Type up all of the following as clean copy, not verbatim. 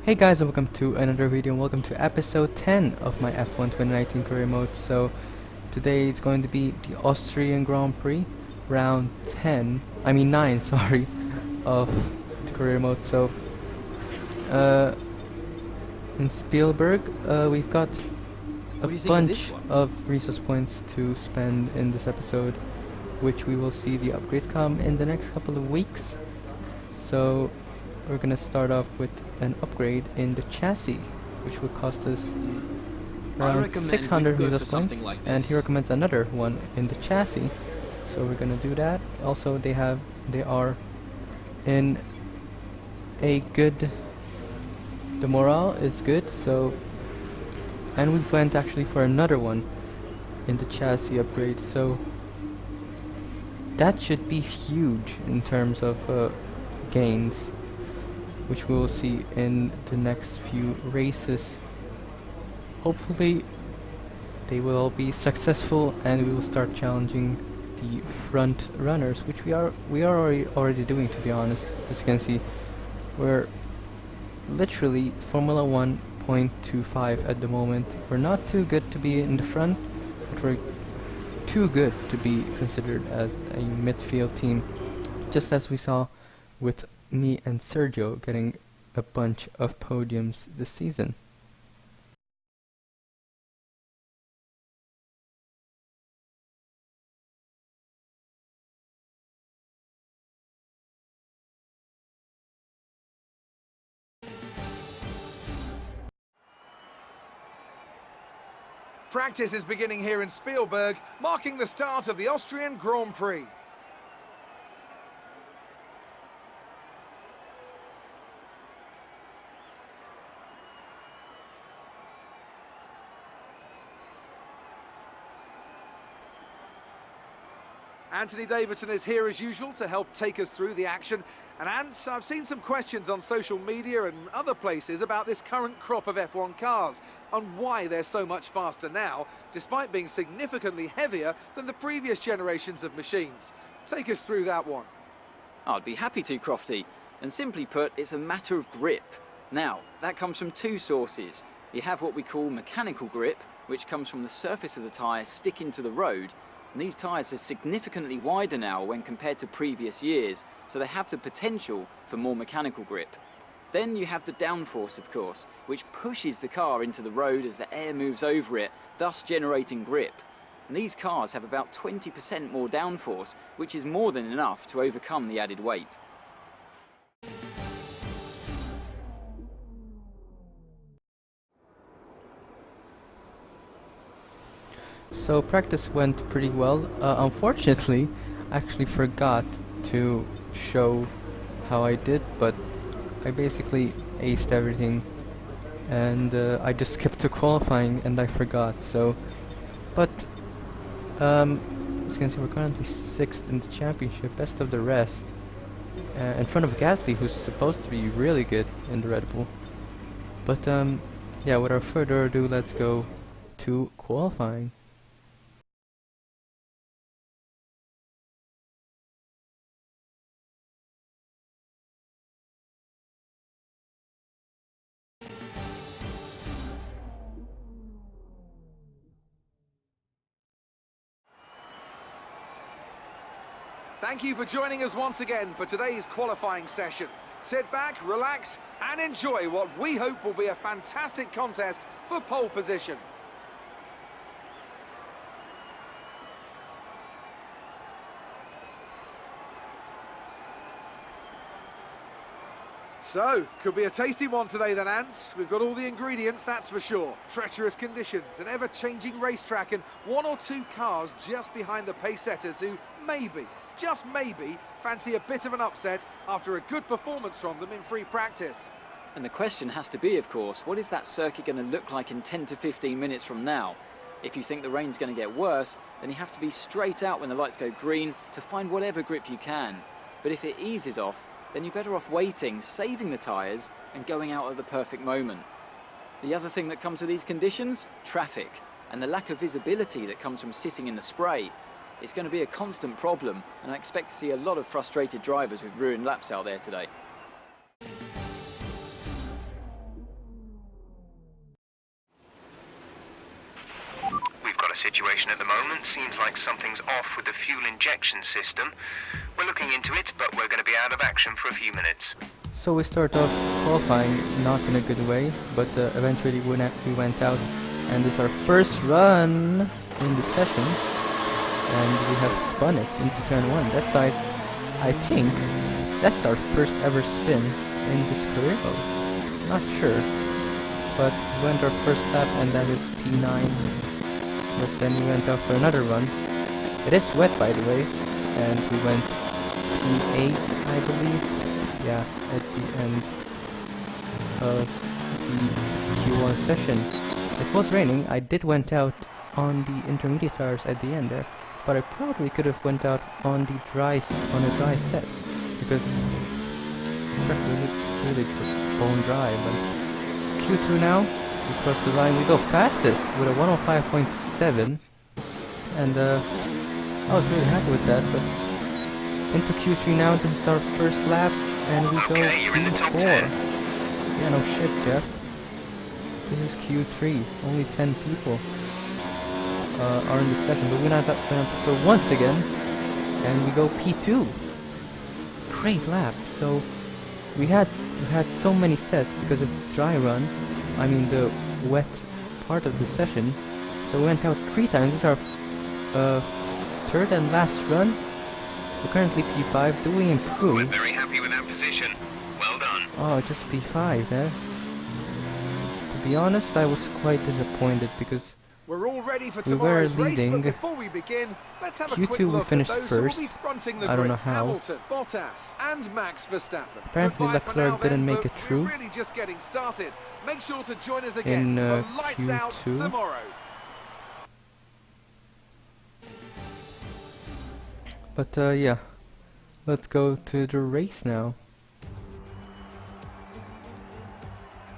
Hey guys, and welcome to another video, and welcome to episode 10 of my F1 2019 career mode. So today it's going to be the Austrian Grand Prix, round 9 sorry, of the career mode. So in Spielberg, we've got a bunch of resource points to spend in this episode, which we will see the upgrades come in the next couple of weeks. So we're gonna start off with an upgrade in the chassis, which will cost us around 600 resource points, and he recommends another one in the chassis. So we're gonna do that. Also, they are in a good. The morale is good, so, and we went actually for another one in the chassis upgrade. So that should be huge in terms of gains, which we will see in the next few races. Hopefully they will all be successful and we will start challenging the front runners, which we are already doing, to be honest. As you can see, we're literally Formula 1.25 at the moment. We're not too good to be in the front, but we're too good to be considered as a midfield team, just as we saw with me and Sergio getting a bunch of podiums this season. Practice is beginning here in Spielberg, marking the start of the Austrian Grand Prix. Anthony Davidson is here as usual to help take us through the action. And Ants, I've seen some questions on social media and other places about this current crop of F1 cars and why they're so much faster now, despite being significantly heavier than the previous generations of machines. Take us through that one. I'd be happy to, Crofty. And simply put, it's a matter of grip. Now, that comes from two sources. You have what we call mechanical grip, which comes from the surface of the tyre sticking to the road. And these tyres are significantly wider now when compared to previous years, so they have the potential for more mechanical grip. Then you have the downforce, of course, which pushes the car into the road as the air moves over it, thus generating grip. And these cars have about 20% more downforce, which is more than enough to overcome the added weight. So practice went pretty well. Unfortunately, I actually forgot to show how I did, but I basically aced everything, and I just skipped to qualifying and I forgot. So, but as you can see, we're currently 6th in the championship, best of the rest, in front of Gasly, who's supposed to be really good in the Red Bull. But yeah, without further ado, let's go to qualifying. Thank you for joining us once again for today's qualifying session. Sit back, relax, and enjoy what we hope will be a fantastic contest for pole position. So, could be a tasty one today then, Ants. We've got all the ingredients, that's for sure. Treacherous conditions, an ever-changing racetrack, and one or two cars just behind the pace setters who maybe, just maybe, fancy a bit of an upset after a good performance from them in free practice. And the question has to be, of course, what is that circuit going to look like in 10 to 15 minutes from now? If you think the rain's going to get worse, then you have to be straight out when the lights go green to find whatever grip you can. But if it eases off, then you're better off waiting, saving the tyres, and going out at the perfect moment. The other thing that comes with these conditions? Traffic, and the lack of visibility that comes from sitting in the spray. It's going to be a constant problem, and I expect to see a lot of frustrated drivers with ruined laps out there today. got a situation at the moment. Seems like something's off with the fuel injection system. We're looking into it, but we're going to be out of action for a few minutes. So we start off qualifying not in a good way, but eventually we went out, and this is our first run in the session, and we have spun it into turn 1. That's I think that's our first ever spin in this career mode. Not sure, but we went our first lap, and that is P9. But then we went out for another run. It is wet, by the way, and we went P8, I believe. Yeah, at the end of the Q1 session. It was raining. I did went out on the intermediate tires at the end there, but I probably could have went out on a dry set, because the track really bone dry. But Q2 now, we cross the line. We go fastest with a 105.7, and I was really happy with that. But into Q3 now. This is our first lap. And we go you're in the top Q4. 10. Yeah, no shit, Jeff. This is Q3. Only 10 people are in the session, but we're not up for once again. And we go P2. Great lap. So we had so many sets because of the dry run. I mean the wet part of the session. So we went out 3 times. This is our third and last run. We're currently P5. Do we improve? We're very happy with that position. Well done. Oh, just P5, eh? To be honest, I was quite disappointed because We're all ready for we were tomorrow's race, leading. but before we begin, let's have a Q2 quick we look finished at those who will first. be fronting the I don't grid. know how. Hamilton, Bottas, and Max Verstappen. Apparently Goodbye for Leclerc now didn't then, make but it through. We're really just getting started. Make sure to join us again In, for Lights Out Q2. tomorrow. But yeah, let's go to the race now.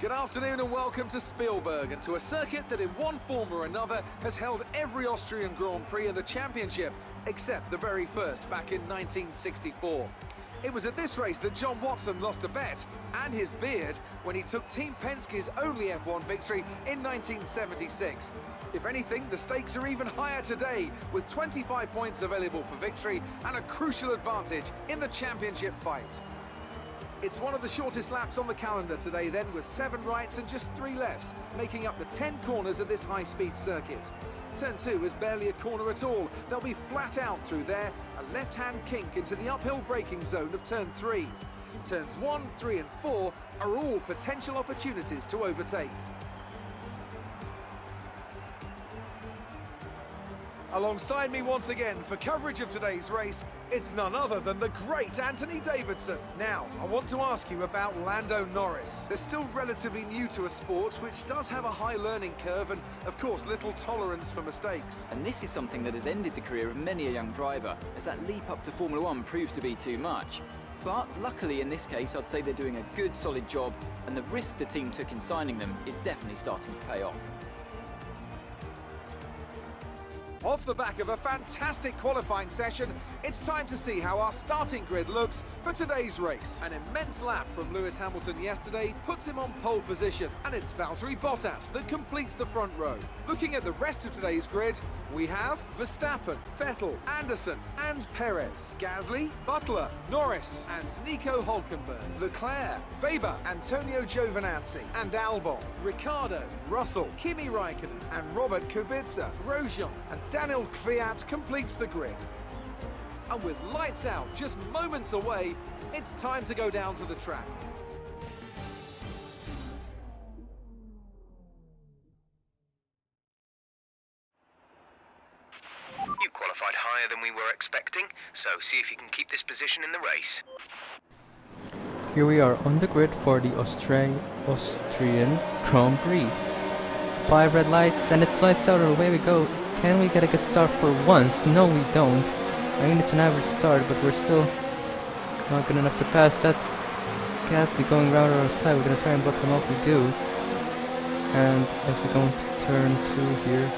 Good afternoon and welcome to Spielberg, and to a circuit that in one form or another has held every Austrian Grand Prix in the championship, except the very first back in 1964. It was at this race that John Watson lost a bet and his beard when he took Team Penske's only F1 victory in 1976. If anything, the stakes are even higher today, with 25 points available for victory and a crucial advantage in the championship fight. It's one of the shortest laps on the calendar today then, with 7 rights and just 3 lefts, making up the 10 corners of this high-speed circuit. Turn 2 is barely a corner at all. They'll be flat out through there, a left-hand kink into the uphill braking zone of Turn 3. Turns 1, 3 and 4 are all potential opportunities to overtake. Alongside me once again for coverage of today's race, it's none other than the great Anthony Davidson. Now, I want to ask you about Lando Norris. They're still relatively new to a sport which does have a high learning curve and, of course, little tolerance for mistakes. And this is something that has ended the career of many a young driver, as that leap up to Formula One proves to be too much. But luckily in this case, I'd say they're doing a good solid job, and the risk the team took in signing them is definitely starting to pay off. Off the back of a fantastic qualifying session, it's time to see how our starting grid looks for today's race. An immense lap from Lewis Hamilton yesterday puts him on pole position, and it's Valtteri Bottas that completes the front row. Looking at the rest of today's grid, we have Verstappen, Vettel, Anderson and Perez, Gasly, Butler, Norris and Nico Hülkenberg, Leclerc, Weber, Antonio Giovinazzi and Albon, Ricciardo, Russell, Kimi Raikkonen and Robert Kubica, Grosjean and Daniel Kvyat completes the grid. And with lights out just moments away, it's time to go down to the track. You qualified higher than we were expecting, so see if you can keep this position in the race. Here we are on the grid for the Austrian Grand Prix. 5 red lights and it's lights out, and away we go. Can we get a good start for once? No, we don't. I mean, it's an average start, but we're still not good enough to pass. That's Gasly going round or outside. We're gonna try and block him up. We do. And as we go into turn 2 here,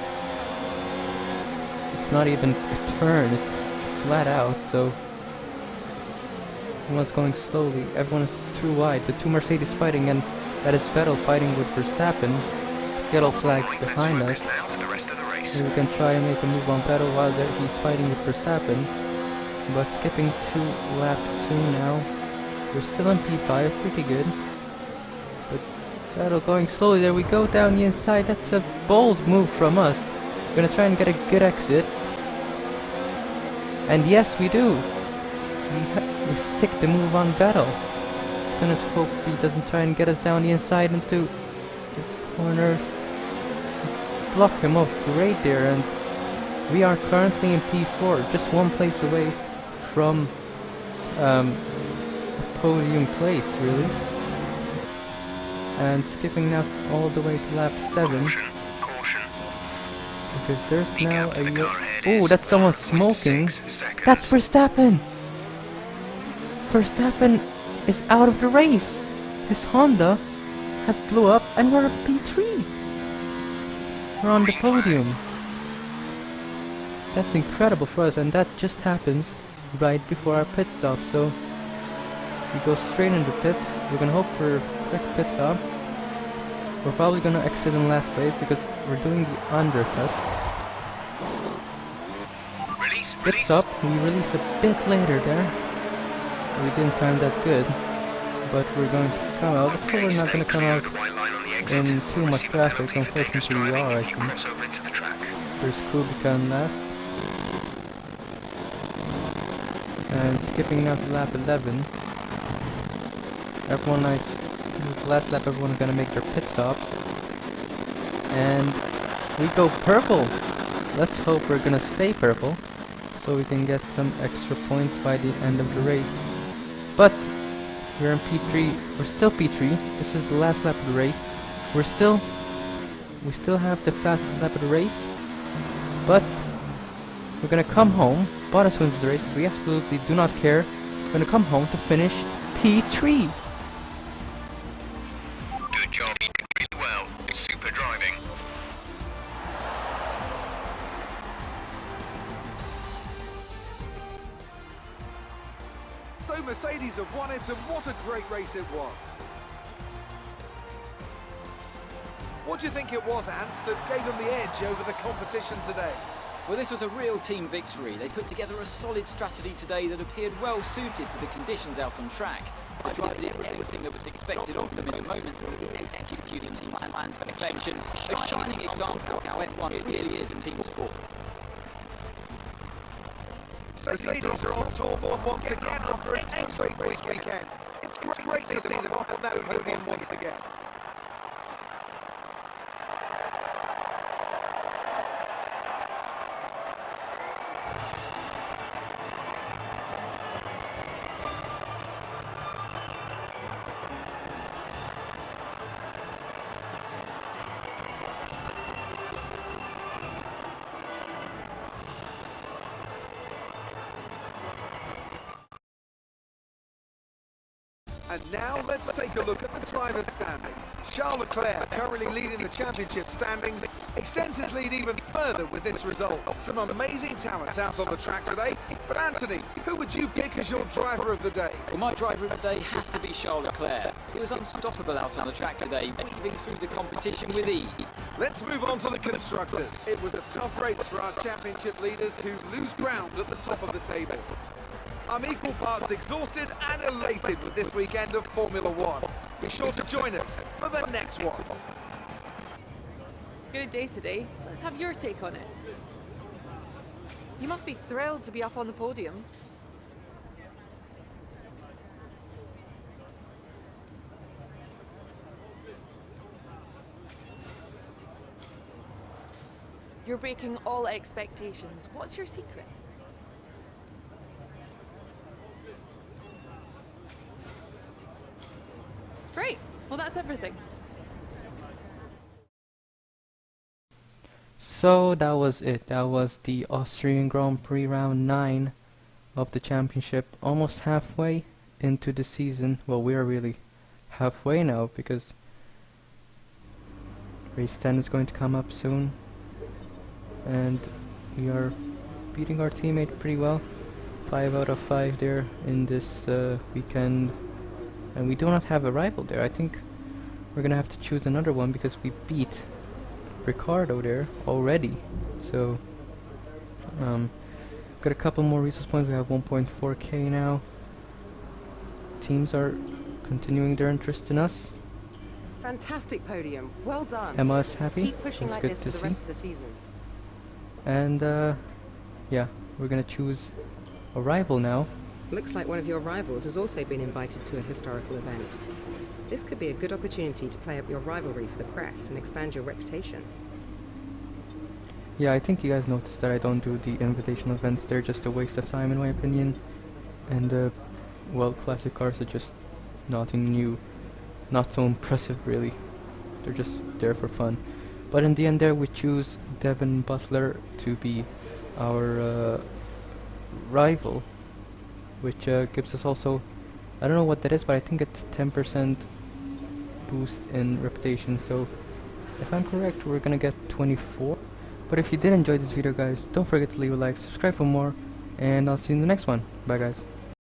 it's not even a turn, it's flat out, so everyone's going slowly. Everyone is too wide. The 2 Mercedes fighting, and that is Vettel fighting with Verstappen. yellow flags Let's behind focus us. now for the rest of the race. Maybe we can try and make a move on Vettel while he's fighting with Verstappen. But skipping to lap 2 now. We're still in P5, pretty good. But Vettel going slowly. There we go down the inside. That's a bold move from us. We're gonna try and get a good exit. And yes, we do. We stick the move on Vettel. It's gonna hope he doesn't try and get us down the inside into this corner. Block him off great there, and we are currently in P4, just one place away from a podium place, really. And skipping now all the way to lap 7. Caution, caution. Because there's The now gap to the car ahead oh, is that's someone smoking. 1.6 seconds. That's Verstappen! Verstappen is out of the race. His Honda has blew up and we're at P3. We're on the podium. That's incredible for us, and that just happens right before our pit stop. So we go straight into pits. We're gonna hope for a quick pit stop. We're probably gonna exit in last place because we're doing the undercut. Release, Pit release. stop. We release a bit later there. We didn't time that good, but we're going to come out. Let's hope we're not going to come out in too much traffic. Unfortunately, we are, I think. Cross over into the track. There's Kubica in last. And skipping now to lap 11. Everyone nice. This is the last lap everyone's going to make their pit stops. And we go purple. Let's hope we're going to stay purple, so we can get some extra points by the end of the race. But we're in P3. We're still P3. This is the last lap of the race. We still have the fastest lap of the race. But we're gonna come home. Bottas wins the race. We absolutely do not care. We're gonna come home to finish P3. Good job, you did really well. Super driving. So Mercedes have won it, and what a great race it was. What do you think it was, Ant, that gave them the edge over the competition today? Well, this was a real team victory. They put together a solid strategy today that appeared well suited to the conditions out on track. The driver did everything that was expected of them in the moment, executing team plan to perfection. A shining example of how F1 really is a team sport. Mercedes are on top once again after an excellent race weekend. It's great to see them on that podium once again. And now let's take a look at the driver's standings. Charles Leclerc, currently leading the championship standings, extends his lead even further with this result. Some amazing talent out on the track today. But Anthony, who would you pick as your driver of the day? Well, my driver of the day has to be Charles Leclerc. He was unstoppable out on the track today, weaving through the competition with ease. Let's move on to the constructors. It was a tough race for our championship leaders who lose ground at the top of the table. I'm equal parts exhausted and elated with this weekend of Formula One. Be sure to join us for the next one. Good day today. Let's have your take on it. You must be thrilled to be up on the podium. You're breaking all expectations. What's your secret? Great. Well, that's everything. So that was it. That was the Austrian Grand Prix round 9 of the championship. Almost halfway into the season. Well, we are really halfway now because race 10 is going to come up soon. And we are beating our teammate pretty well. 5 out of 5 there in this weekend. And we do not have a rival there. I think we're gonna have to choose another one because we beat Ricardo there already. So got a couple more resource points. We have 1.4k now. Teams are continuing their interest in us. Fantastic podium. Well done. Emma's happy. Keep pushing That's like good this to for the see. rest of the season. And yeah, we're gonna choose a rival now. Looks like one of your rivals has also been invited to a historical event. This could be a good opportunity to play up your rivalry for the press and expand your reputation. Yeah, I think you guys noticed that I don't do the invitational events. They're just a waste of time in my opinion. And well, classic cars are just nothing new. Not so impressive really. They're just there for fun. But in the end there we choose Devin Butler to be our rival, which gives us also, I don't know what that is, but I think it's 10% boost in reputation. So if I'm correct, we're gonna get 24. But if you did enjoy this video guys, don't forget to leave a like, subscribe for more, and I'll see you in the next one. Bye guys.